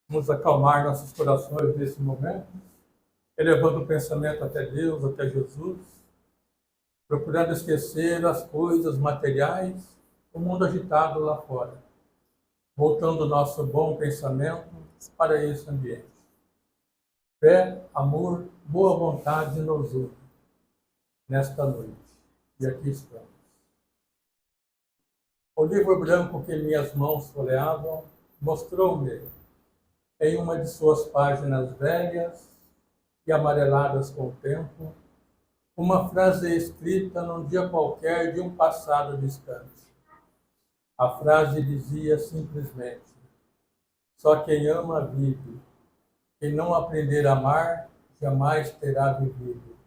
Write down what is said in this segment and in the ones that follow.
Vamos acalmar nossos corações nesse momento, elevando o pensamento até Deus, até Jesus, procurando esquecer as coisas materiais, o mundo agitado lá fora, voltando o nosso bom pensamento para esse ambiente. Fé, amor, boa vontade nos une nesta noite. E aqui estamos. O livro branco que minhas mãos folheavam mostrou-me, em uma de suas páginas velhas e amareladas com o tempo, uma frase escrita num dia qualquer de um passado distante. A frase dizia simplesmente: só quem ama vive. Quem não aprender a amar, jamais terá vivido.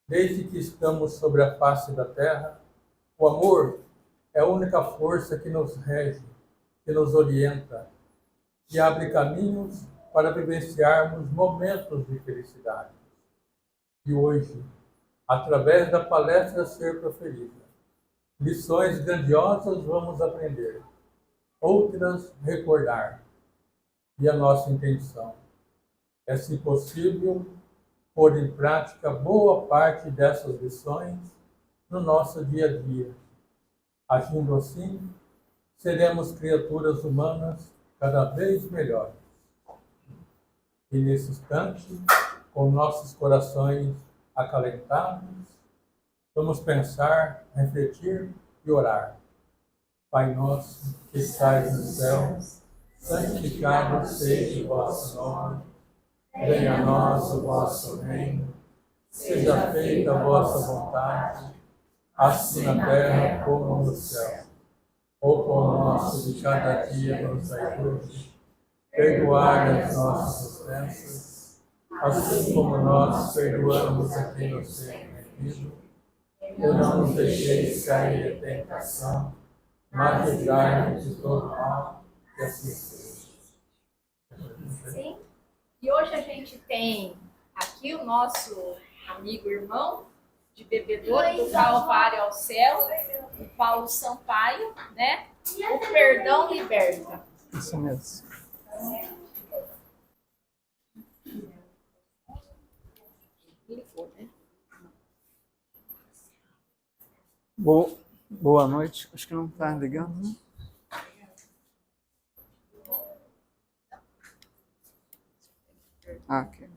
Desde que estamos sobre a face da terra, o amor é a única força que nos rege, que nos orienta, que abre caminhos para vivenciarmos momentos de felicidade. E hoje, através da palestra a ser proferida, lições grandiosas vamos aprender, outras recordar. E a nossa intenção é, se possível, pôr em prática boa parte dessas lições no nosso dia a dia. Agindo assim, seremos criaturas humanas cada vez melhores. E nesse instante, com nossos corações acalentados, vamos pensar, refletir e orar. Pai nosso, que estais no céu, santificado seja o vosso nome. Venha a nós o vosso reino. Seja feita a vossa vontade, assim na terra como no céu. O pão nosso de cada dia nos dai hoje. Perdoai as nossas ofensas, assim como nós perdoamos a quem nos tem ofendido. E não nos deixeis cair em tentação, mas livrai-nos de todo mal, que assim seja. Sim. E hoje a gente tem aqui o nosso amigo irmão de Bebedouro do Calvário ao Céu, o Paulo Sampaio, né? O Perdão Liberta. Isso mesmo. Boa noite. Acho que não está ligando, né? Aqui.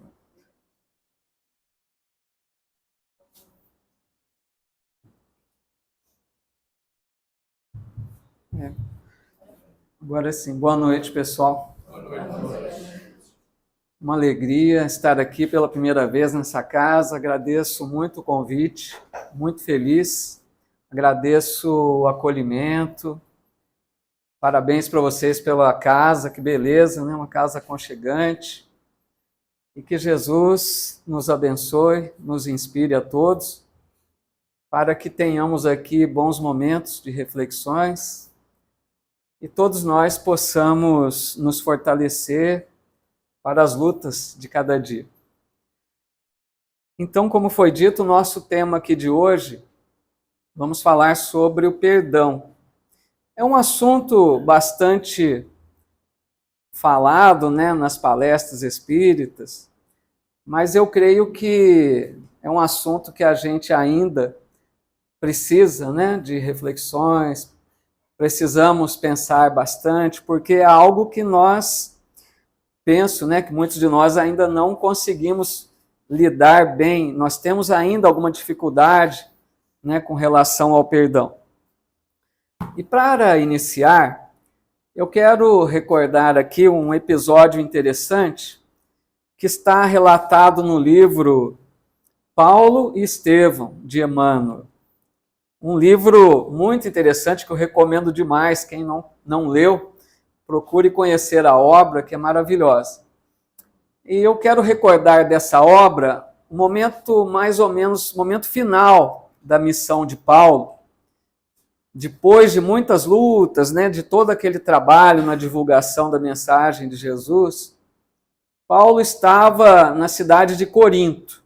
Agora sim. Boa noite, pessoal. Boa noite. Uma alegria estar aqui pela primeira vez nessa casa. Agradeço muito o convite, muito feliz. Agradeço o acolhimento. Parabéns para vocês pela casa, que beleza, né? Uma casa aconchegante. E que Jesus nos abençoe, nos inspire a todos, para que tenhamos aqui bons momentos de reflexões e todos nós possamos nos fortalecer para as lutas de cada dia. Então, como foi dito, o nosso tema aqui de hoje, vamos falar sobre o perdão. É um assunto bastante falado, né, nas palestras espíritas, mas eu creio que é um assunto que a gente ainda precisa, né, de reflexões, precisamos pensar bastante, porque é algo que nós, penso, né, que muitos de nós ainda não conseguimos lidar bem, nós temos ainda alguma dificuldade, né, com relação ao perdão. E para iniciar, eu quero recordar aqui um episódio interessante que está relatado no livro Paulo e Estevão, de Emmanuel. Um livro muito interessante que eu recomendo demais. Quem não leu, procure conhecer a obra, que é maravilhosa. E eu quero recordar dessa obra o momento, mais ou menos, momento final da missão de Paulo. Depois de muitas lutas, né, de todo aquele trabalho na divulgação da mensagem de Jesus, Paulo estava na cidade de Corinto,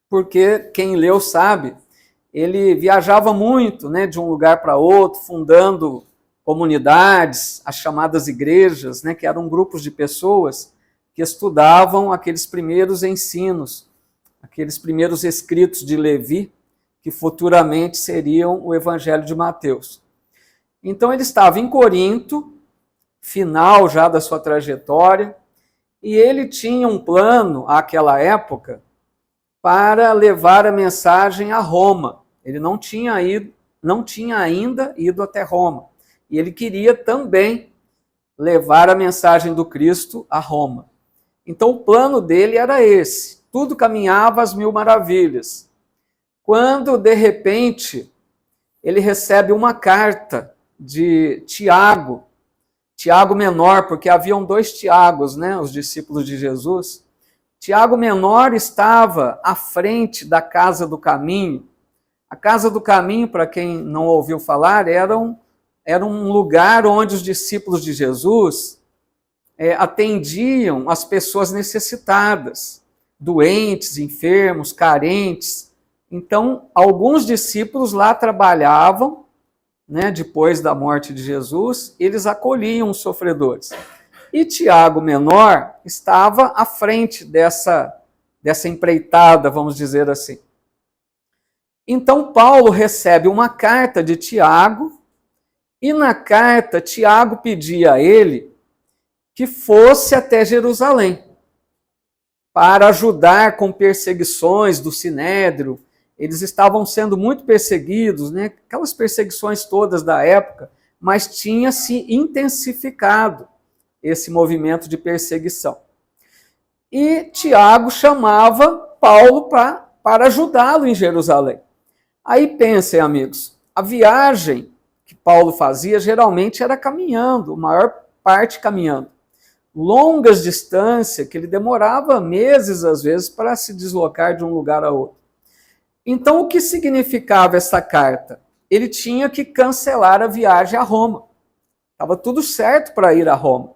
porque quem leu sabe, ele viajava muito, né, de um lugar para outro, fundando comunidades, as chamadas igrejas, né, que eram grupos de pessoas que estudavam aqueles primeiros ensinos, aqueles primeiros escritos de Levi, que futuramente seriam o Evangelho de Mateus. Então ele estava em Corinto, final já da sua trajetória, e ele tinha um plano, àquela época, para levar a mensagem a Roma. Ele não tinha ainda ido até Roma. E ele queria também levar a mensagem do Cristo a Roma. Então o plano dele era esse. Tudo caminhava às mil maravilhas. Quando, de repente, ele recebe uma carta de Tiago, Tiago menor, porque haviam 2 Tiagos, né, os discípulos de Jesus. Tiago menor estava à frente da Casa do Caminho. A Casa do Caminho, para quem não ouviu falar, era um lugar onde os discípulos de Jesus atendiam as pessoas necessitadas, doentes, enfermos, carentes. Então, alguns discípulos lá trabalhavam, né, depois da morte de Jesus, eles acolhiam os sofredores. E Tiago menor estava à frente dessa empreitada, vamos dizer assim. Então Paulo recebe uma carta de Tiago, e na carta Tiago pedia a ele que fosse até Jerusalém para ajudar com perseguições do Sinédrio. Eles estavam sendo muito perseguidos, né? Aquelas perseguições todas da época, mas tinha se intensificado esse movimento de perseguição. E Tiago chamava Paulo para ajudá-lo em Jerusalém. Aí pensem, amigos, a viagem que Paulo fazia geralmente era caminhando, a maior parte caminhando. Longas distâncias, que ele demorava meses, às vezes, para se deslocar de um lugar a outro. Então, o que significava essa carta? Ele tinha que cancelar a viagem a Roma. Estava tudo certo para ir a Roma.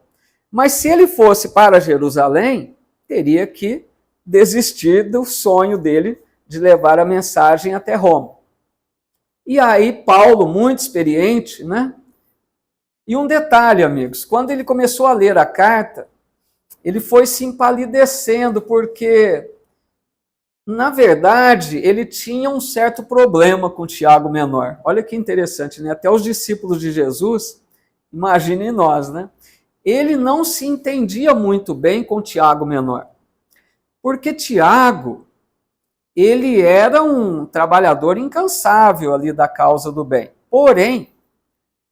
Mas se ele fosse para Jerusalém, teria que desistir do sonho dele de levar a mensagem até Roma. E aí Paulo, muito experiente, né? E um detalhe, amigos, quando ele começou a ler a carta, ele foi se empalidecendo, porque, na verdade, ele tinha um certo problema com Tiago menor. Olha que interessante, né? Até os discípulos de Jesus, imaginem nós, né? Ele não se entendia muito bem com Tiago menor. Porque Tiago, ele era um trabalhador incansável ali da causa do bem. Porém,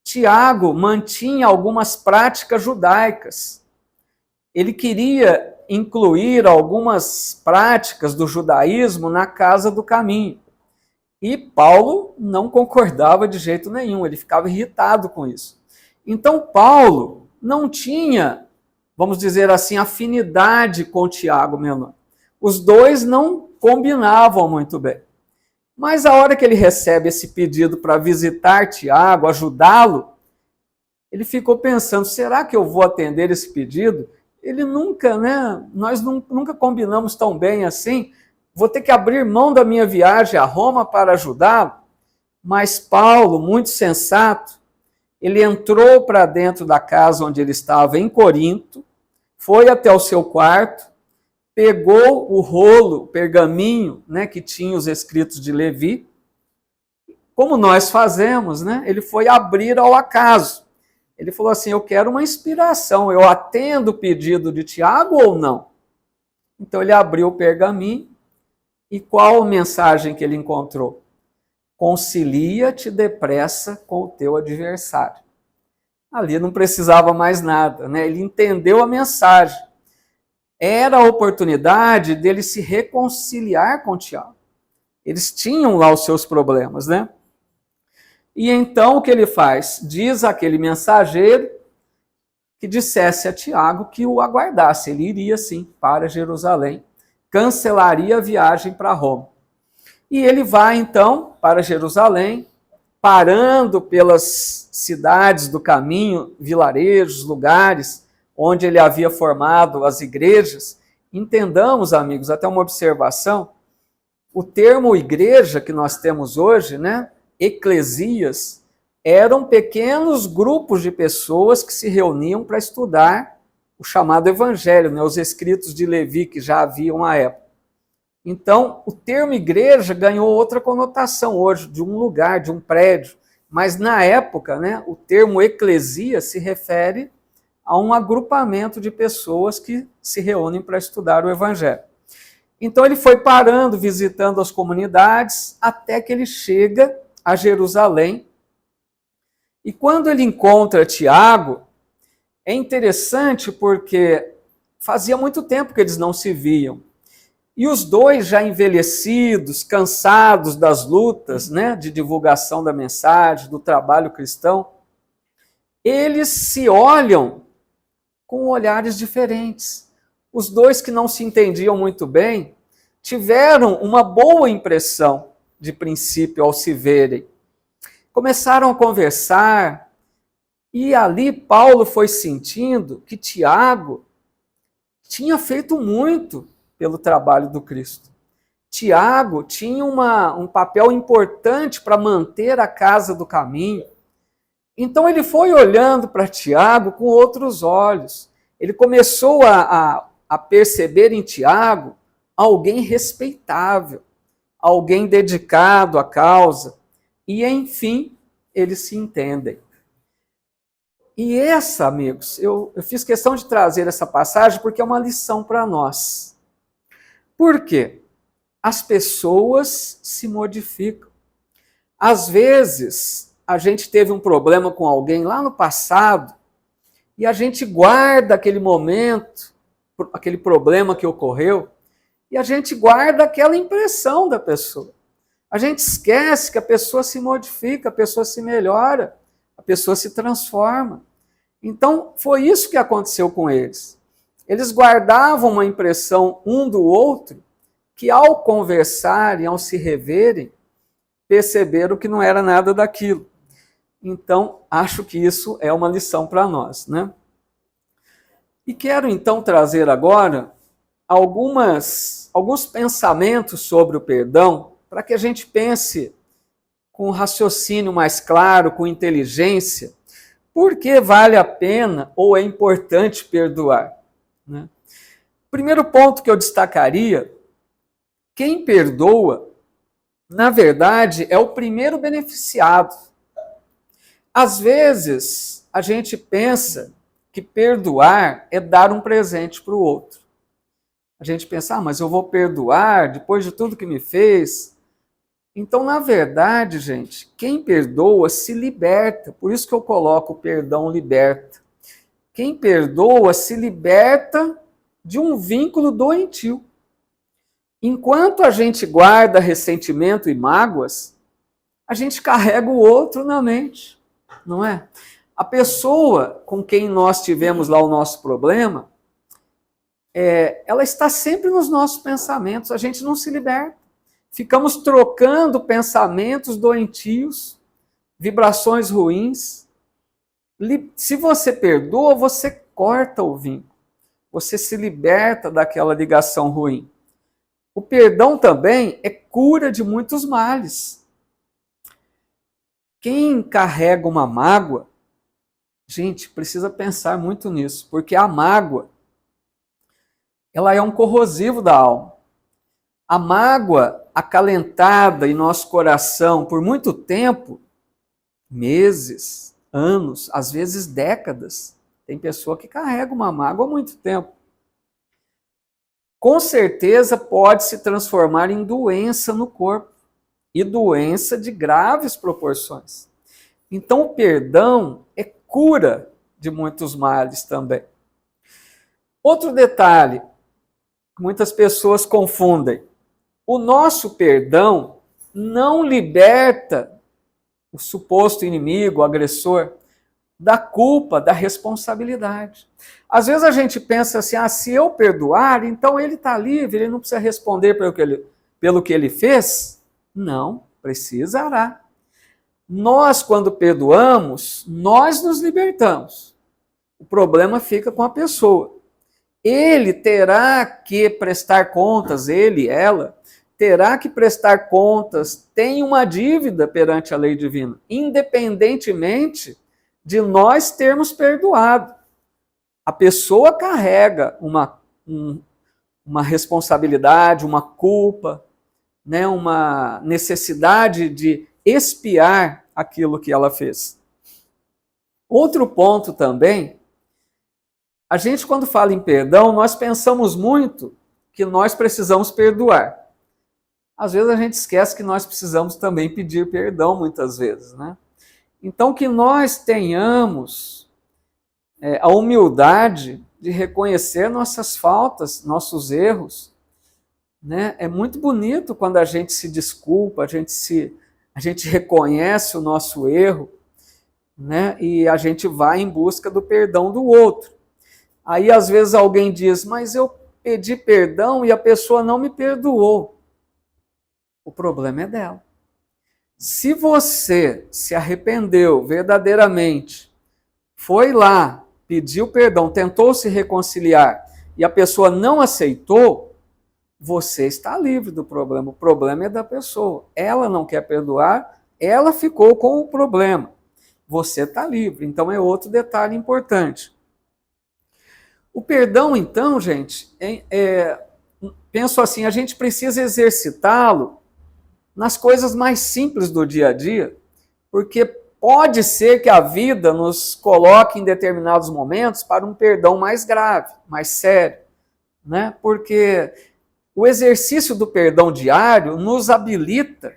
Tiago mantinha algumas práticas judaicas. Ele queria incluir algumas práticas do judaísmo na Casa do Caminho. E Paulo não concordava de jeito nenhum, ele ficava irritado com isso. Então Paulo não tinha, vamos dizer assim, afinidade com Tiago menor. Os dois não combinavam muito bem. Mas a hora que ele recebe esse pedido para visitar Tiago, ajudá-lo, ele ficou pensando, será que eu vou atender esse pedido? Ele nunca, né? Nós nunca combinamos tão bem assim. Vou ter que abrir mão da minha viagem a Roma para ajudá-lo? Mas Paulo, muito sensato, ele entrou para dentro da casa onde ele estava, em Corinto, foi até o seu quarto, pegou o rolo, o pergaminho, né, que tinha os escritos de Levi, como nós fazemos, né? Ele foi abrir ao acaso. Ele falou assim, eu quero uma inspiração, eu atendo o pedido de Tiago ou não? Então ele abriu o pergaminho, e qual a mensagem que ele encontrou? Concilia-te depressa com o teu adversário. Ali não precisava mais nada, né? Ele entendeu a mensagem. Era a oportunidade dele se reconciliar com Tiago. Eles tinham lá os seus problemas, né? E então o que ele faz? Diz aquele mensageiro que dissesse a Tiago que o aguardasse. Ele iria sim para Jerusalém, cancelaria a viagem para Roma. E ele vai então para Jerusalém, parando pelas cidades do caminho, vilarejos, lugares onde ele havia formado as igrejas. Entendamos, amigos, até uma observação, o termo igreja que nós temos hoje, né, eclesias, eram pequenos grupos de pessoas que se reuniam para estudar o chamado Evangelho, né, os escritos de Levi que já haviam à época. Então, o termo igreja ganhou outra conotação hoje, de um lugar, de um prédio. Mas na época, né, o termo eclesia se refere a um agrupamento de pessoas que se reúnem para estudar o Evangelho. Então ele foi parando, visitando as comunidades, até que ele chega a Jerusalém. E quando ele encontra Tiago, é interessante porque fazia muito tempo que eles não se viam. E os dois já envelhecidos, cansados das lutas, né, de divulgação da mensagem, do trabalho cristão, eles se olham com olhares diferentes. Os dois que não se entendiam muito bem tiveram uma boa impressão de princípio ao se verem. Começaram a conversar e ali Paulo foi sentindo que Tiago tinha feito muito pelo trabalho do Cristo. Tiago tinha um papel importante para manter a casa do caminho. Então ele foi olhando para Tiago com outros olhos. Ele começou a perceber em Tiago alguém respeitável, alguém dedicado à causa. E, enfim, eles se entendem. E essa, amigos, eu fiz questão de trazer essa passagem porque é uma lição para nós. Por quê? As pessoas se modificam. Às vezes, a gente teve um problema com alguém lá no passado e a gente guarda aquele momento, aquele problema que ocorreu, e a gente guarda aquela impressão da pessoa. A gente esquece que a pessoa se modifica, a pessoa se melhora, a pessoa se transforma. Então, foi isso que aconteceu com eles. Eles guardavam uma impressão um do outro, que ao conversarem, ao se reverem, perceberam que não era nada daquilo. Então, acho que isso é uma lição para nós, né? E quero então trazer agora alguns pensamentos sobre o perdão, para que a gente pense com raciocínio mais claro, com inteligência, por que vale a pena ou é importante perdoar, né? Primeiro ponto que eu destacaria, quem perdoa, na verdade, é o primeiro beneficiado. Às vezes, a gente pensa que perdoar é dar um presente para o outro. A gente pensa, mas eu vou perdoar depois de tudo que me fez. Então, na verdade, gente, quem perdoa se liberta. Por isso que eu coloco o perdão liberta. Quem perdoa se liberta de um vínculo doentio. Enquanto a gente guarda ressentimento e mágoas, a gente carrega o outro na mente, não é? A pessoa com quem nós tivemos lá o nosso problema, ela está sempre nos nossos pensamentos, a gente não se liberta. Ficamos trocando pensamentos doentios, vibrações ruins. Se você perdoa, você corta o vínculo, você se liberta daquela ligação ruim. O perdão também é cura de muitos males. Quem carrega uma mágoa, gente, precisa pensar muito nisso, porque a mágoa, ela é um corrosivo da alma. A mágoa acalentada em nosso coração por muito tempo, meses, anos, às vezes décadas, tem pessoa que carrega uma mágoa há muito tempo, com certeza pode se transformar em doença no corpo, e doença de graves proporções. Então o perdão é cura de muitos males também. Outro detalhe que muitas pessoas confundem: o nosso perdão não liberta o suposto inimigo, o agressor, da culpa, da responsabilidade. Às vezes a gente pensa assim, se eu perdoar, então ele está livre, ele não precisa responder pelo que ele fez. Não, precisará. Nós, quando perdoamos, nós nos libertamos. O problema fica com a pessoa. Ele terá que prestar contas, ele, ela, terá que prestar contas, tem uma dívida perante a lei divina, independentemente de nós termos perdoado. A pessoa carrega uma responsabilidade, uma culpa, né, uma necessidade de expiar aquilo que ela fez. Outro ponto também, a gente quando fala em perdão, nós pensamos muito que nós precisamos perdoar. Às vezes a gente esquece que nós precisamos também pedir perdão muitas vezes, né? Então que nós tenhamos a humildade de reconhecer nossas faltas, nossos erros, né? É muito bonito quando a gente se desculpa, a gente reconhece o nosso erro, né? E a gente vai em busca do perdão do outro. Aí às vezes alguém diz, mas eu pedi perdão e a pessoa não me perdoou. O problema é dela. Se você se arrependeu verdadeiramente, foi lá, pediu perdão, tentou se reconciliar e a pessoa não aceitou, você está livre do problema. O problema é da pessoa. Ela não quer perdoar, ela ficou com o problema. Você está livre. Então é outro detalhe importante. O perdão, então, gente, penso assim, a gente precisa exercitá-lo nas coisas mais simples do dia a dia, porque pode ser que a vida nos coloque em determinados momentos para um perdão mais grave, mais sério, né? Porque o exercício do perdão diário nos habilita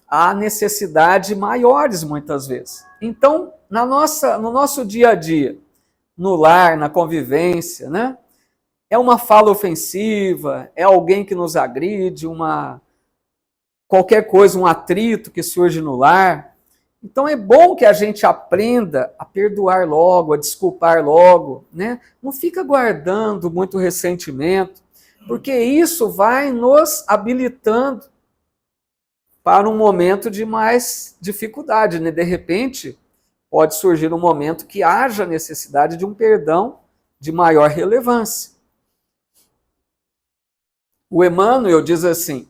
a necessidades maiores muitas vezes. Então, no nosso dia a dia, no lar, na convivência, né? É uma fala ofensiva, é alguém que nos agride, qualquer coisa, um atrito que surge no lar. Então é bom que a gente aprenda a perdoar logo, a desculpar logo, né? Não fica guardando muito ressentimento, porque isso vai nos habilitando para um momento de mais dificuldade, né? De repente, pode surgir um momento que haja necessidade de um perdão de maior relevância. O Emmanuel diz assim,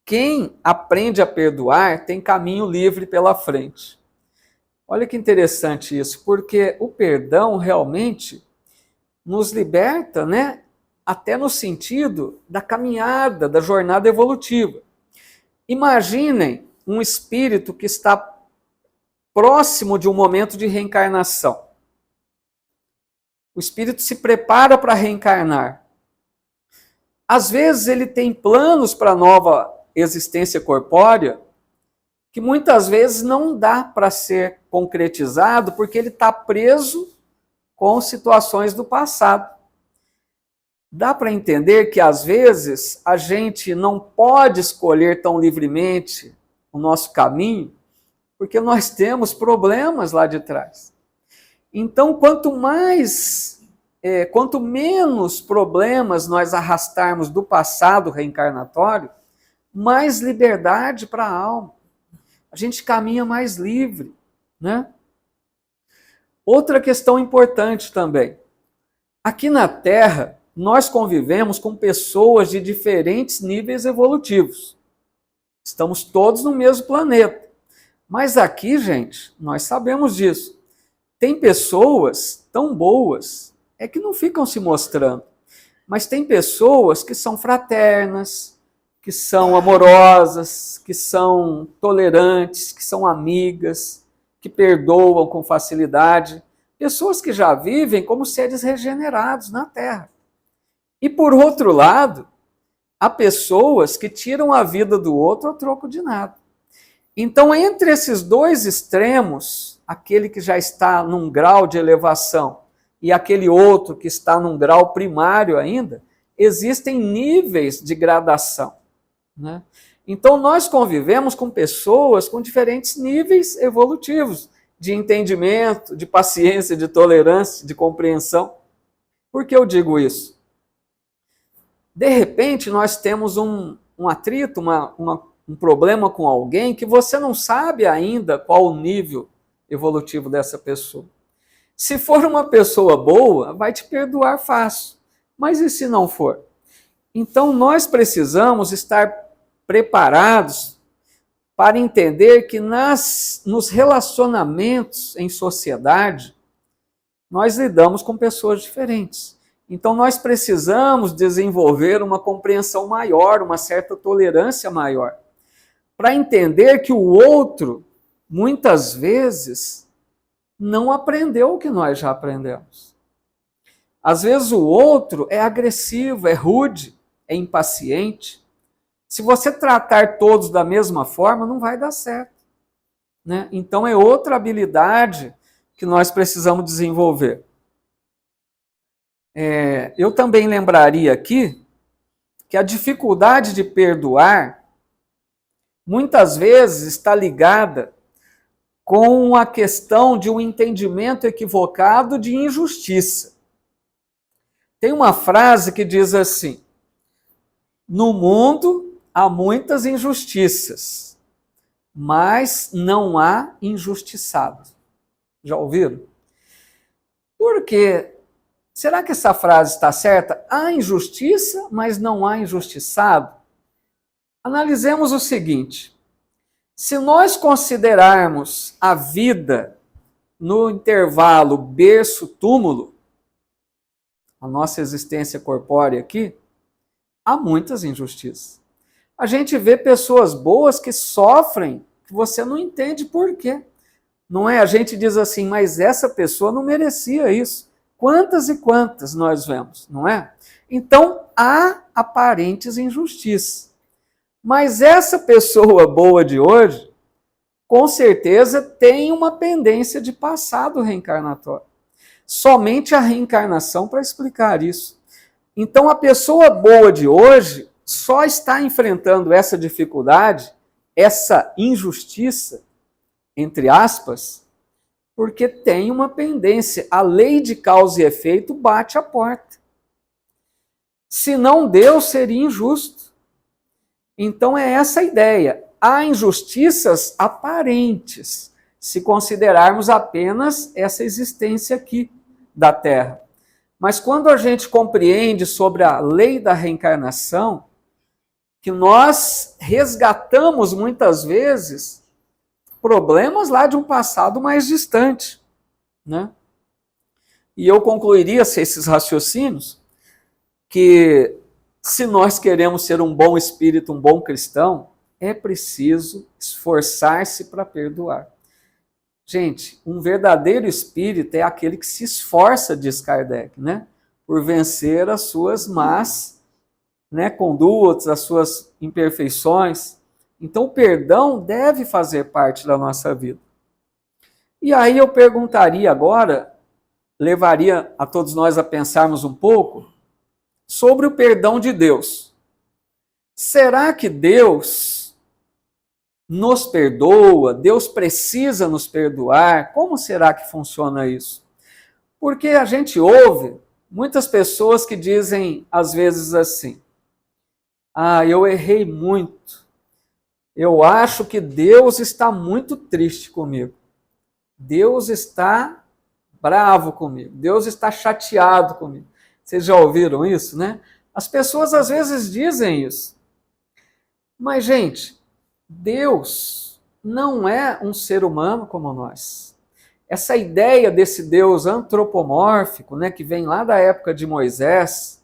quem aprende a perdoar tem caminho livre pela frente. Olha que interessante isso, porque o perdão realmente nos liberta, né? Até no sentido da caminhada, da jornada evolutiva. Imaginem um espírito que está próximo de um momento de reencarnação. O espírito se prepara para reencarnar. Às vezes ele tem planos para a nova existência corpórea que muitas vezes não dá para ser concretizado porque ele está preso com situações do passado. Dá para entender que às vezes a gente não pode escolher tão livremente o nosso caminho porque nós temos problemas lá de trás. Então, quanto menos problemas nós arrastarmos do passado reencarnatório, mais liberdade para a alma. A gente caminha mais livre, né? Outra questão importante também. Aqui na Terra, nós convivemos com pessoas de diferentes níveis evolutivos. Estamos todos no mesmo planeta. Mas aqui, gente, nós sabemos disso. Tem pessoas tão boas, que não ficam se mostrando. Mas tem pessoas que são fraternas, que são amorosas, que são tolerantes, que são amigas, que perdoam com facilidade. Pessoas que já vivem como seres regenerados na Terra. E por outro lado, há pessoas que tiram a vida do outro a troco de nada. Então, entre esses dois extremos, aquele que já está num grau de elevação e aquele outro que está num grau primário ainda, existem níveis de gradação, né? Então, nós convivemos com pessoas com diferentes níveis evolutivos, de entendimento, de paciência, de tolerância, de compreensão. Por que eu digo isso? De repente, nós temos um atrito, um problema com alguém que você não sabe ainda qual o nível evolutivo dessa pessoa. Se for uma pessoa boa, vai te perdoar fácil. Mas e se não for? Então, nós precisamos estar preparados para entender que nos relacionamentos em sociedade, nós lidamos com pessoas diferentes. Então, nós precisamos desenvolver uma compreensão maior, uma certa tolerância maior, para entender que o outro, muitas vezes, não aprendeu o que nós já aprendemos. Às vezes o outro é agressivo, é rude, é impaciente. Se você tratar todos da mesma forma, não vai dar certo, né? Então é outra habilidade que nós precisamos desenvolver. Eu também lembraria aqui que a dificuldade de perdoar muitas vezes está ligada com a questão de um entendimento equivocado de injustiça. Tem uma frase que diz assim: no mundo há muitas injustiças, mas não há injustiçado. Já ouviram? Por quê? Será que essa frase está certa? Há injustiça, mas não há injustiçado? Analisemos o seguinte: se nós considerarmos a vida no intervalo berço-túmulo, a nossa existência corpórea aqui, há muitas injustiças. A gente vê pessoas boas que sofrem, que você não entende por quê. Não é? A gente diz assim, mas essa pessoa não merecia isso. Quantas e quantas nós vemos, não é? Então, há aparentes injustiças. Mas essa pessoa boa de hoje, com certeza, tem uma pendência de passado reencarnatório. Somente a reencarnação para explicar isso. Então, a pessoa boa de hoje só está enfrentando essa dificuldade, essa injustiça, entre aspas, porque tem uma pendência. A lei de causa e efeito bate a porta. Se não Deus seria injusto. Então é essa a ideia. Há injustiças aparentes, se considerarmos apenas essa existência aqui da Terra. Mas quando a gente compreende sobre a lei da reencarnação, que nós resgatamos muitas vezes problemas lá de um passado mais distante, né? E eu concluiria esses raciocínios que se nós queremos ser um bom espírito, um bom cristão, é preciso esforçar-se para perdoar. Gente, um verdadeiro espírito é aquele que se esforça, diz Kardec, né? Por vencer as suas más, né, condutas, as suas imperfeições. Então, o perdão deve fazer parte da nossa vida. E aí eu perguntaria agora, levaria a todos nós a pensarmos um pouco sobre o perdão de Deus. Será que Deus nos perdoa? Deus precisa nos perdoar? Como será que funciona isso? Porque a gente ouve muitas pessoas que dizem, às vezes assim, eu errei muito. Eu acho que Deus está muito triste comigo. Deus está bravo comigo. Deus está chateado comigo. Vocês já ouviram isso, né? As pessoas às vezes dizem isso. Mas, gente, Deus não é um ser humano como nós. Essa ideia desse Deus antropomórfico, né, que vem lá da época de Moisés,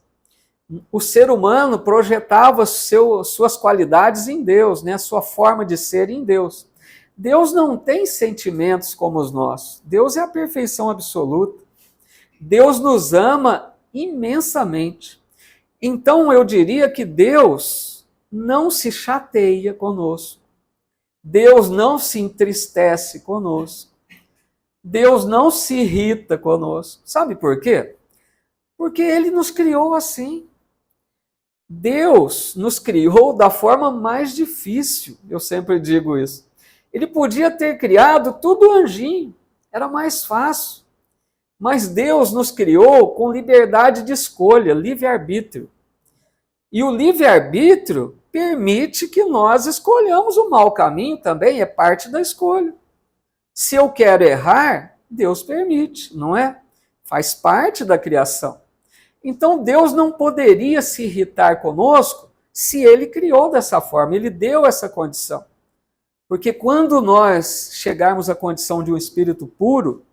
o ser humano projetava suas qualidades em Deus, né? A sua forma de ser em Deus. Deus não tem sentimentos como os nossos. Deus é a perfeição absoluta. Deus nos ama imensamente. Então eu diria que Deus não se chateia conosco. Deus não se entristece conosco. Deus não se irrita conosco. Sabe por quê? Porque Ele nos criou assim. Deus nos criou da forma mais difícil, eu sempre digo isso. Ele podia ter criado tudo anjinho, era mais fácil. Mas Deus nos criou com liberdade de escolha, livre-arbítrio. E o livre-arbítrio permite que nós escolhamos o mau caminho também, é parte da escolha. Se eu quero errar, Deus permite, não é? Faz parte da criação. Então Deus não poderia se irritar conosco se ele criou dessa forma, ele deu essa condição. Porque quando nós chegarmos à condição de um espírito puro,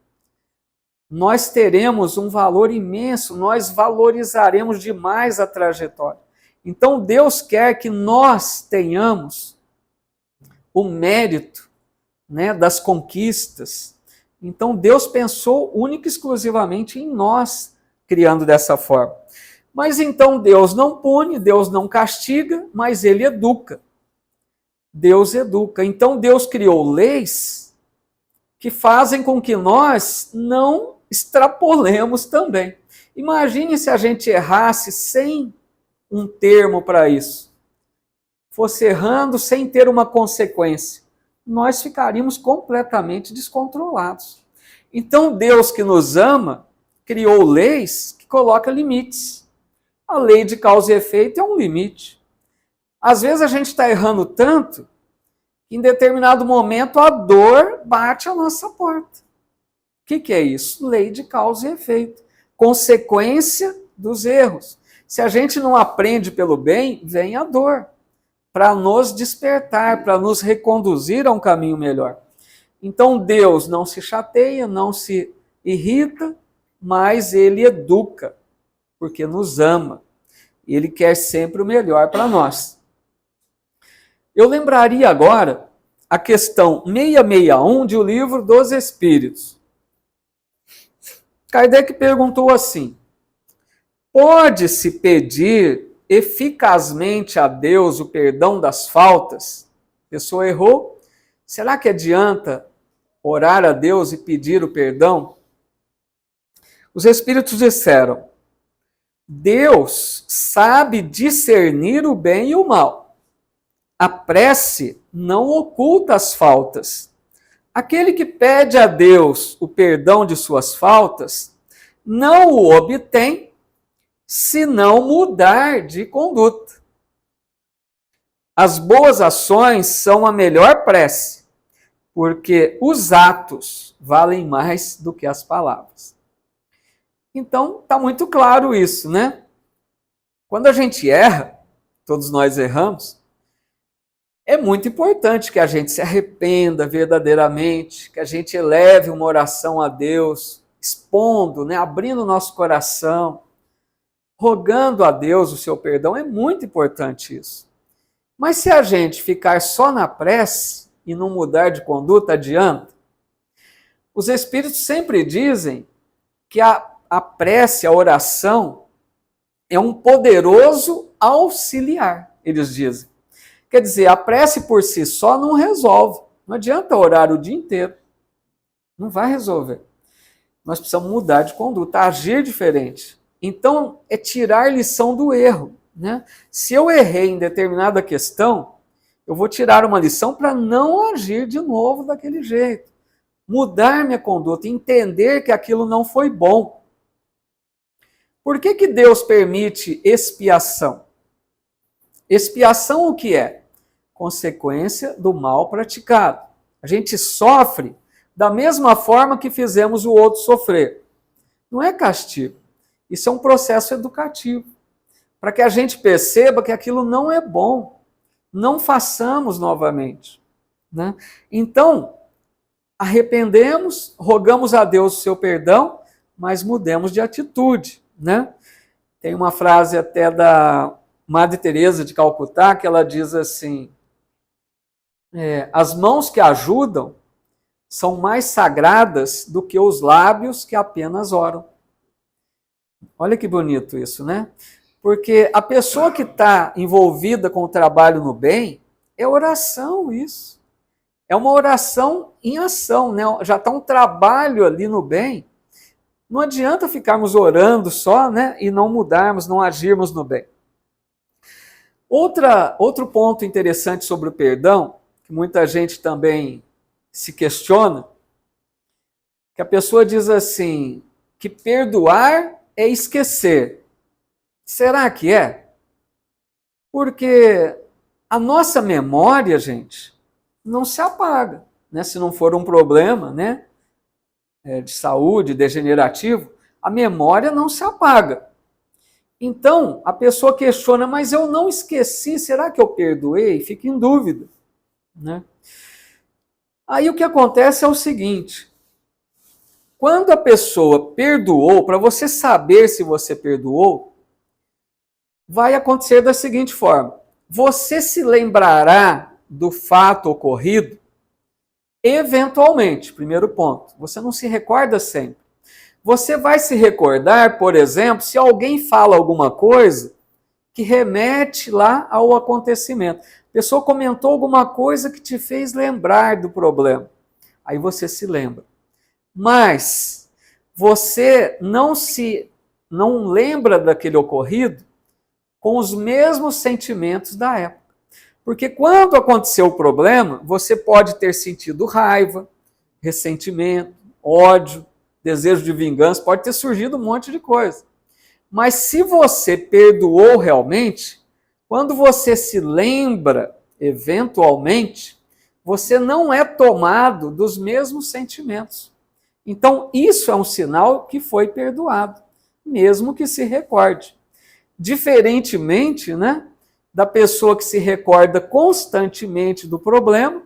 nós teremos um valor imenso, nós valorizaremos demais a trajetória. Então Deus quer que nós tenhamos o mérito, né, das conquistas. Então Deus pensou única e exclusivamente em nós, criando dessa forma. Mas então Deus não pune, Deus não castiga, mas Ele educa. Deus educa. Então Deus criou leis que fazem com que nós não extrapolemos também. Imagine se a gente errasse sem um termo para isso. Fosse errando sem ter uma consequência. Nós ficaríamos completamente descontrolados. Então Deus que nos ama, criou leis que colocam limites. A lei de causa e efeito é um limite. Às vezes a gente está errando tanto que em determinado momento a dor bate à nossa porta. O que é isso? Lei de causa e efeito. Consequência dos erros. Se a gente não aprende pelo bem, vem a dor. Para nos despertar, para nos reconduzir a um caminho melhor. Então Deus não se chateia, não se irrita, mas Ele educa, porque nos ama. Ele quer sempre o melhor para nós. Eu lembraria agora a questão 661 de O Livro dos Espíritos. Kardec perguntou assim: pode-se pedir eficazmente a Deus o perdão das faltas? A pessoa errou. Será que adianta orar a Deus e pedir o perdão? Os Espíritos disseram: Deus sabe discernir o bem e o mal. A prece não oculta as faltas. Aquele que pede a Deus o perdão de suas faltas não o obtém se não mudar de conduta. As boas ações são a melhor prece, porque os atos valem mais do que as palavras. Então, está muito claro isso, né? Quando a gente erra, todos nós erramos, é muito importante que a gente se arrependa verdadeiramente, que a gente eleve uma oração a Deus, expondo, né, abrindo o nosso coração, rogando a Deus o seu perdão. É muito importante isso. Mas se a gente ficar só na prece e não mudar de conduta, adianta? Os Espíritos sempre dizem que a prece, a oração, é um poderoso auxiliar, eles dizem. Quer dizer, a prece por si só não resolve. Não adianta orar o dia inteiro. Não vai resolver. Nós precisamos mudar de conduta, agir diferente. Então, é tirar lição do erro, né? Se eu errei em determinada questão, eu vou tirar uma lição para não agir de novo daquele jeito. Mudar minha conduta, entender que aquilo não foi bom. Por que Deus permite expiação? Expiação o que é? Consequência do mal praticado. A gente sofre da mesma forma que fizemos o outro sofrer. Não é castigo. Isso é um processo educativo. Para que a gente perceba que aquilo não é bom. Não façamos novamente. Né? Então, arrependemos, rogamos a Deus o seu perdão, mas mudemos de atitude. Né? Tem uma frase até da Madre Teresa de Calcutá que ela diz assim: as mãos que ajudam são mais sagradas do que os lábios que apenas oram. Olha que bonito isso, né? Porque a pessoa que está envolvida com o trabalho no bem, é oração isso. É uma oração em ação, né? Já está um trabalho ali no bem. Não adianta ficarmos orando só, né? E não mudarmos, não agirmos no bem. Outro ponto interessante sobre o perdão, que muita gente também se questiona, que a pessoa diz assim, que perdoar é esquecer. Será que é? Porque a nossa memória, gente, não se apaga, né? Se não for um problema, né, de saúde, degenerativo, a memória não se apaga. Então, a pessoa questiona, mas eu não esqueci, será que eu perdoei? Fica em dúvida, né? Aí o que acontece é o seguinte, quando a pessoa perdoou, para você saber se você perdoou, vai acontecer da seguinte forma, você se lembrará do fato ocorrido eventualmente, primeiro ponto, você não se recorda sempre. Você vai se recordar, por exemplo, se alguém fala alguma coisa que remete lá ao acontecimento. A pessoa comentou alguma coisa que te fez lembrar do problema. Aí você se lembra. Mas você não lembra daquele ocorrido com os mesmos sentimentos da época. Porque quando aconteceu o problema, você pode ter sentido raiva, ressentimento, ódio, desejo de vingança, pode ter surgido um monte de coisa. Mas se você perdoou realmente, quando você se lembra, eventualmente, você não é tomado dos mesmos sentimentos. Então, isso é um sinal que foi perdoado, mesmo que se recorde. Diferentemente, né, da pessoa que se recorda constantemente do problema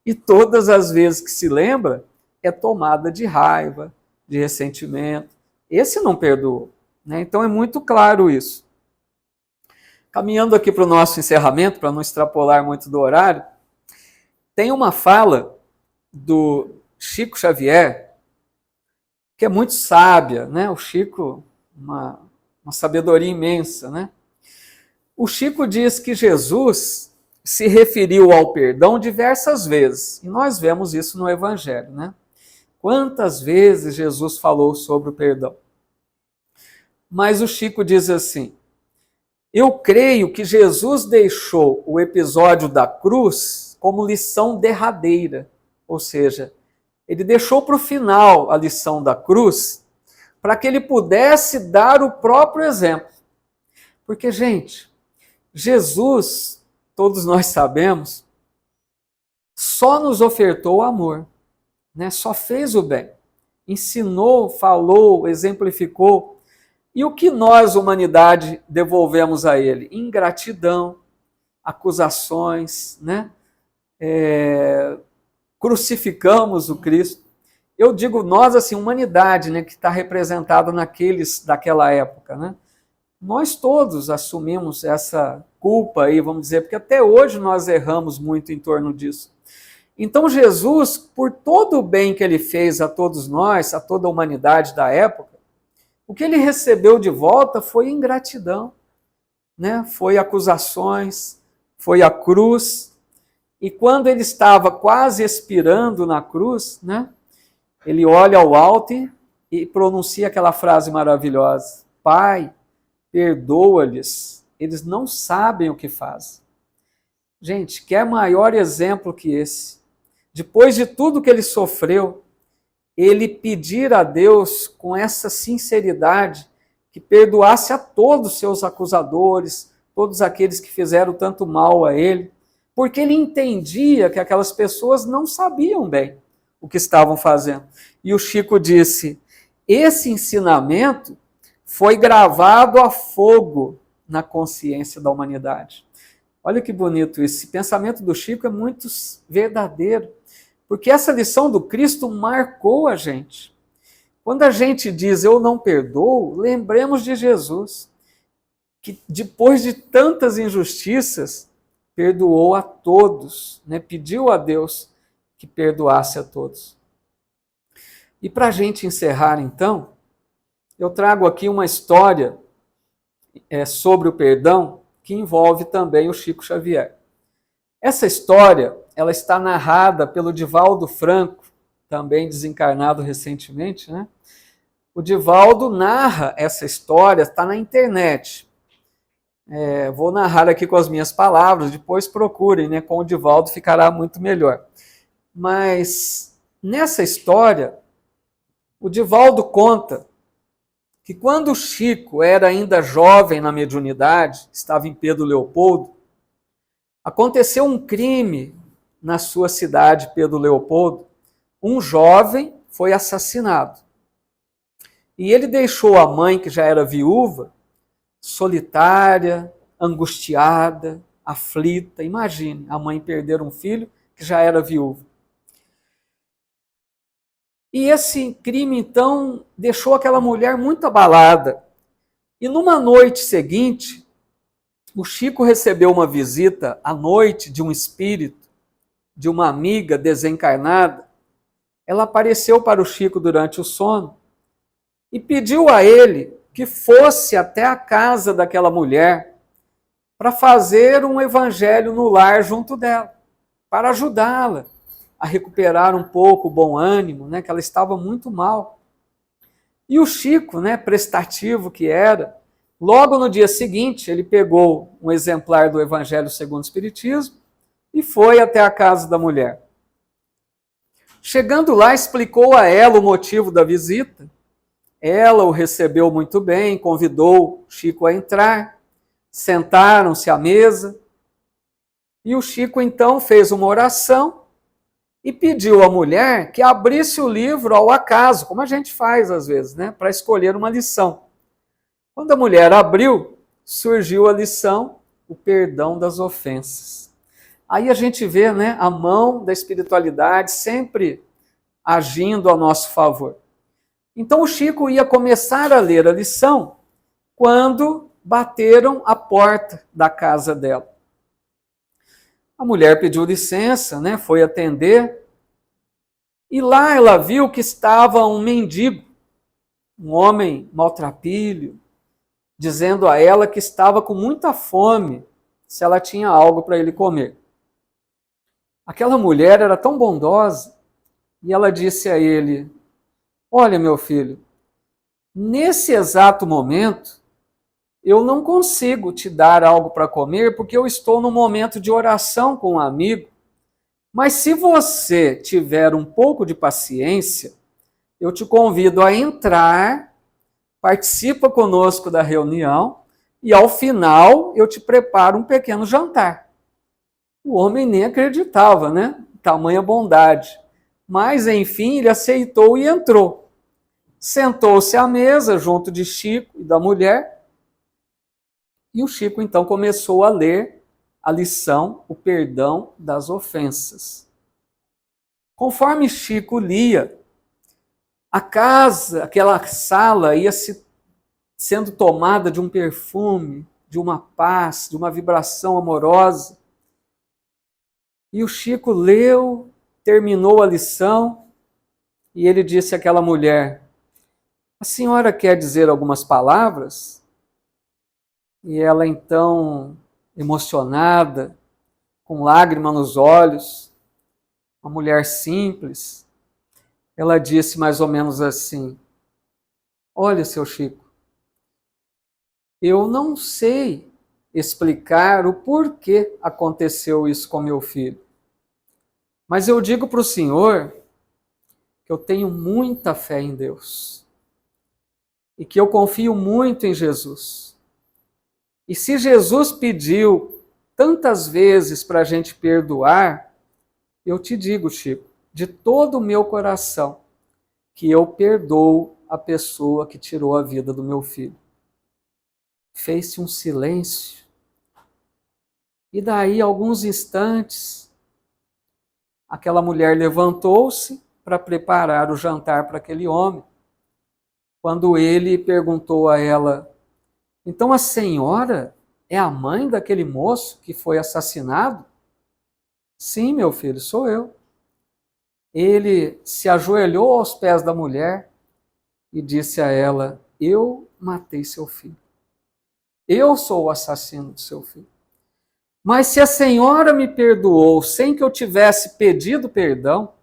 e todas as vezes que se lembra, é tomada de raiva, de ressentimento. Esse não perdoou, né? Então é muito claro isso. Caminhando aqui para o nosso encerramento, para não extrapolar muito do horário, tem uma fala do Chico Xavier, que é muito sábia, né? O Chico, uma sabedoria imensa, né? O Chico diz que Jesus se referiu ao perdão diversas vezes, e nós vemos isso no Evangelho, né? Quantas vezes Jesus falou sobre o perdão? Mas o Chico diz assim, eu creio que Jesus deixou o episódio da cruz como lição derradeira, ou seja, ele deixou para o final a lição da cruz para que ele pudesse dar o próprio exemplo. Porque, gente, Jesus, todos nós sabemos, só nos ofertou o amor. Né, só fez o bem, ensinou, falou, exemplificou. E o que nós, humanidade, devolvemos a ele? Ingratidão, acusações, né? Crucificamos o Cristo. Eu digo nós, assim, humanidade, né, que está representada naqueles daquela época. Né? Nós todos assumimos essa culpa aí, vamos dizer, porque até hoje nós erramos muito em torno disso. Então Jesus, por todo o bem que ele fez a todos nós, a toda a humanidade da época, o que ele recebeu de volta foi ingratidão, né? Foi acusações, foi a cruz. E quando ele estava quase expirando na cruz, né? Ele olha ao alto e pronuncia aquela frase maravilhosa, Pai, perdoa-lhes, eles não sabem o que fazem. Gente, quer maior exemplo que esse? Depois de tudo que ele sofreu, ele pedir a Deus com essa sinceridade que perdoasse a todos os seus acusadores, todos aqueles que fizeram tanto mal a ele, porque ele entendia que aquelas pessoas não sabiam bem o que estavam fazendo. E o Chico disse, esse ensinamento foi gravado a fogo na consciência da humanidade. Olha que bonito isso. Esse pensamento do Chico é muito verdadeiro, porque essa lição do Cristo marcou a gente. Quando a gente diz eu não perdoo, lembremos de Jesus, que depois de tantas injustiças, perdoou a todos, né? Pediu a Deus que perdoasse a todos. E para a gente encerrar então, eu trago aqui uma história sobre o perdão, que envolve também o Chico Xavier. Essa história, ela está narrada pelo Divaldo Franco, também desencarnado recentemente, né? O Divaldo narra essa história, está na internet. Vou narrar aqui com as minhas palavras, depois procurem, né? Com o Divaldo ficará muito melhor. Mas nessa história, o Divaldo conta que quando o Chico era ainda jovem na mediunidade, estava em Pedro Leopoldo, aconteceu um crime na sua cidade, Pedro Leopoldo. Um jovem foi assassinado. E ele deixou a mãe, que já era viúva, solitária, angustiada, aflita. Imagine a mãe perder um filho que já era viúva. E esse crime, então, deixou aquela mulher muito abalada. E numa noite seguinte, o Chico recebeu uma visita à noite de um espírito, de uma amiga desencarnada. Ela apareceu para o Chico durante o sono e pediu a ele que fosse até a casa daquela mulher para fazer um evangelho no lar junto dela, para ajudá-la a recuperar um pouco o bom ânimo, né, que ela estava muito mal. E o Chico, né, prestativo que era, logo no dia seguinte, ele pegou um exemplar do Evangelho segundo o Espiritismo e foi até a casa da mulher. Chegando lá, explicou a ela o motivo da visita. Ela o recebeu muito bem, convidou Chico a entrar, sentaram-se à mesa, e o Chico então fez uma oração e pediu à mulher que abrisse o livro ao acaso, como a gente faz às vezes, né, para escolher uma lição. Quando a mulher abriu, surgiu a lição, o perdão das ofensas. Aí a gente vê, né, a mão da espiritualidade sempre agindo a nosso favor. Então o Chico ia começar a ler a lição quando bateram a porta da casa dela. A mulher pediu licença, né, foi atender, e lá ela viu que estava um mendigo, um homem maltrapilho, dizendo a ela que estava com muita fome, se ela tinha algo para ele comer. Aquela mulher era tão bondosa, e ela disse a ele: olha, meu filho, nesse exato momento, eu não consigo te dar algo para comer, porque eu estou num momento de oração com um amigo, mas se você tiver um pouco de paciência, eu te convido a entrar, participa conosco da reunião, e ao final eu te preparo um pequeno jantar. O homem nem acreditava, né? Tamanha bondade. Mas, enfim, ele aceitou e entrou. Sentou-se à mesa junto de Chico e da mulher, e o Chico então começou a ler a lição, o perdão das ofensas. Conforme Chico lia, a casa, aquela sala ia sendo tomada de um perfume, de uma paz, de uma vibração amorosa. E o Chico leu, terminou a lição, e ele disse àquela mulher: a senhora quer dizer algumas palavras? E ela então, emocionada, com lágrima nos olhos, uma mulher simples, ela disse mais ou menos assim: olha, seu Chico, eu não sei explicar o porquê aconteceu isso com meu filho, mas eu digo para o senhor que eu tenho muita fé em Deus e que eu confio muito em Jesus. E se Jesus pediu tantas vezes para a gente perdoar, eu te digo, Chico, de todo o meu coração, que eu perdoo a pessoa que tirou a vida do meu filho. Fez-se um silêncio. E daí, alguns instantes, aquela mulher levantou-se para preparar o jantar para aquele homem. Quando ele perguntou a ela: então a senhora é a mãe daquele moço que foi assassinado? Sim, meu filho, sou eu. Ele se ajoelhou aos pés da mulher e disse a ela: eu matei seu filho. Eu sou o assassino do seu filho. Mas se a senhora me perdoou sem que eu tivesse pedido perdão,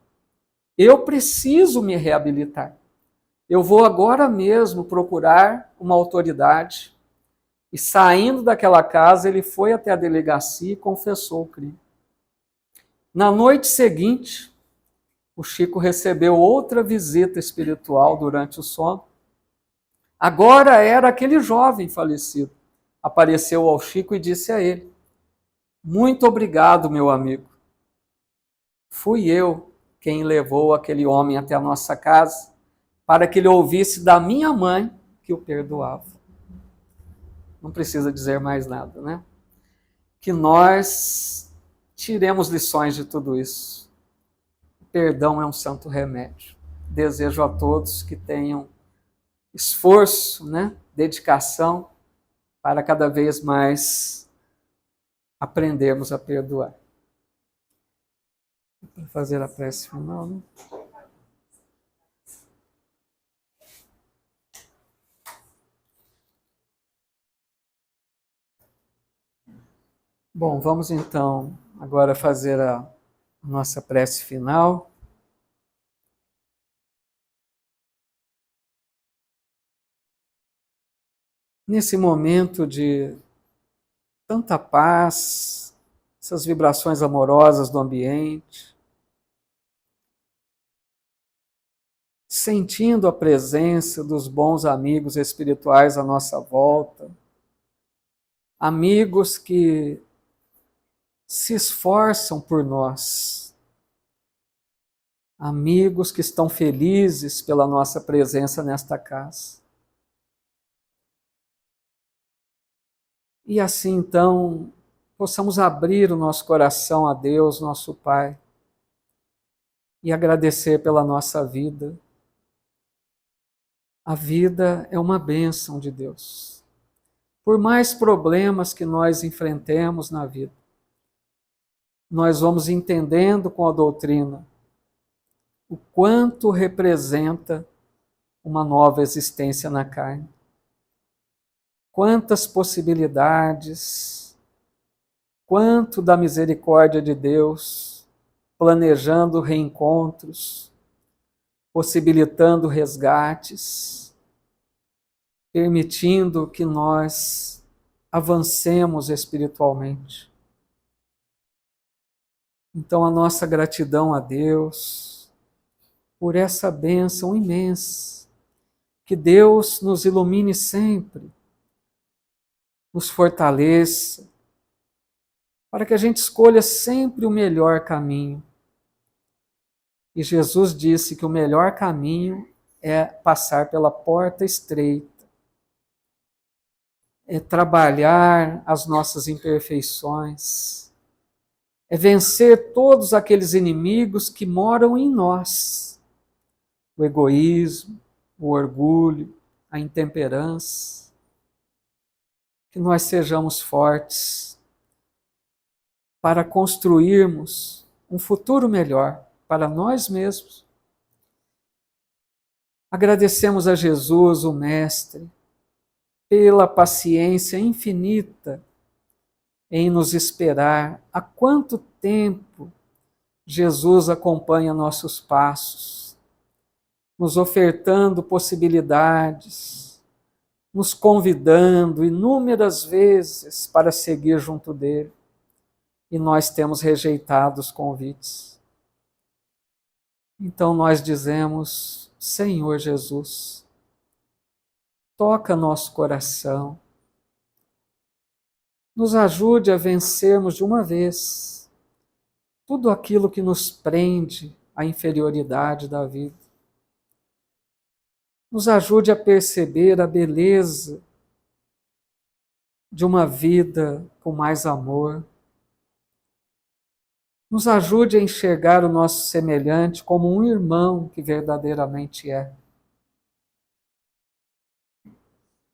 eu preciso me reabilitar. Eu vou agora mesmo procurar uma autoridade. E saindo daquela casa, ele foi até a delegacia e confessou o crime. Na noite seguinte, o Chico recebeu outra visita espiritual durante o sono. Agora era aquele jovem falecido. Apareceu ao Chico e disse a ele: muito obrigado, meu amigo. Fui eu quem levou aquele homem até a nossa casa para que ele ouvisse da minha mãe que o perdoava. não precisa dizer mais nada, né? Que nós tiremos lições de tudo isso. O perdão é um santo remédio. Desejo a todos que tenham esforço, né? Dedicação para cada vez mais aprendermos a perdoar. Para fazer a prece final, né? Bom, vamos então agora fazer a nossa prece final. Nesse momento de tanta paz, essas vibrações amorosas do ambiente, sentindo a presença dos bons amigos espirituais à nossa volta, amigos que se esforçam por nós, amigos que estão felizes pela nossa presença nesta casa. E assim, então, possamos abrir o nosso coração a Deus, nosso Pai, e agradecer pela nossa vida. A vida é uma bênção de Deus. Por mais problemas que nós enfrentemos na vida, nós vamos entendendo com a doutrina o quanto representa uma nova existência na carne. Quantas possibilidades, quanto da misericórdia de Deus, planejando reencontros, possibilitando resgates, permitindo que nós avancemos espiritualmente. Então, a nossa gratidão a Deus por essa bênção imensa. Que Deus nos ilumine sempre, nos fortaleça, para que a gente escolha sempre o melhor caminho. E Jesus disse que o melhor caminho é passar pela porta estreita, é trabalhar as nossas imperfeições, é vencer todos aqueles inimigos que moram em nós. O egoísmo, o orgulho, a intemperança. Que nós sejamos fortes para construirmos um futuro melhor para nós mesmos. Agradecemos a Jesus, o Mestre, pela paciência infinita em nos esperar. Há quanto tempo Jesus acompanha nossos passos, nos ofertando possibilidades, nos convidando inúmeras vezes para seguir junto dele, e nós temos rejeitado os convites. Então nós dizemos: Senhor Jesus, toca nosso coração, nos ajude a vencermos de uma vez tudo aquilo que nos prende à inferioridade da vida. Nos ajude a perceber a beleza de uma vida com mais amor. Nos ajude a enxergar o nosso semelhante como um irmão que verdadeiramente é.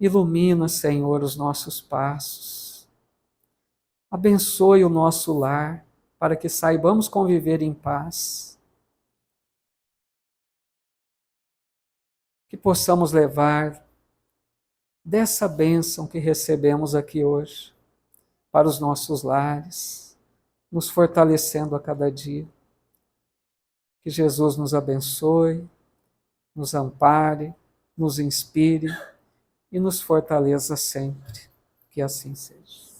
Ilumina, Senhor, os nossos passos. Abençoe o nosso lar para que saibamos conviver em paz. Que possamos levar dessa bênção que recebemos aqui hoje para os nossos lares, nos fortalecendo a cada dia. Que Jesus nos abençoe, nos ampare, nos inspire e nos fortaleça sempre. Que assim seja.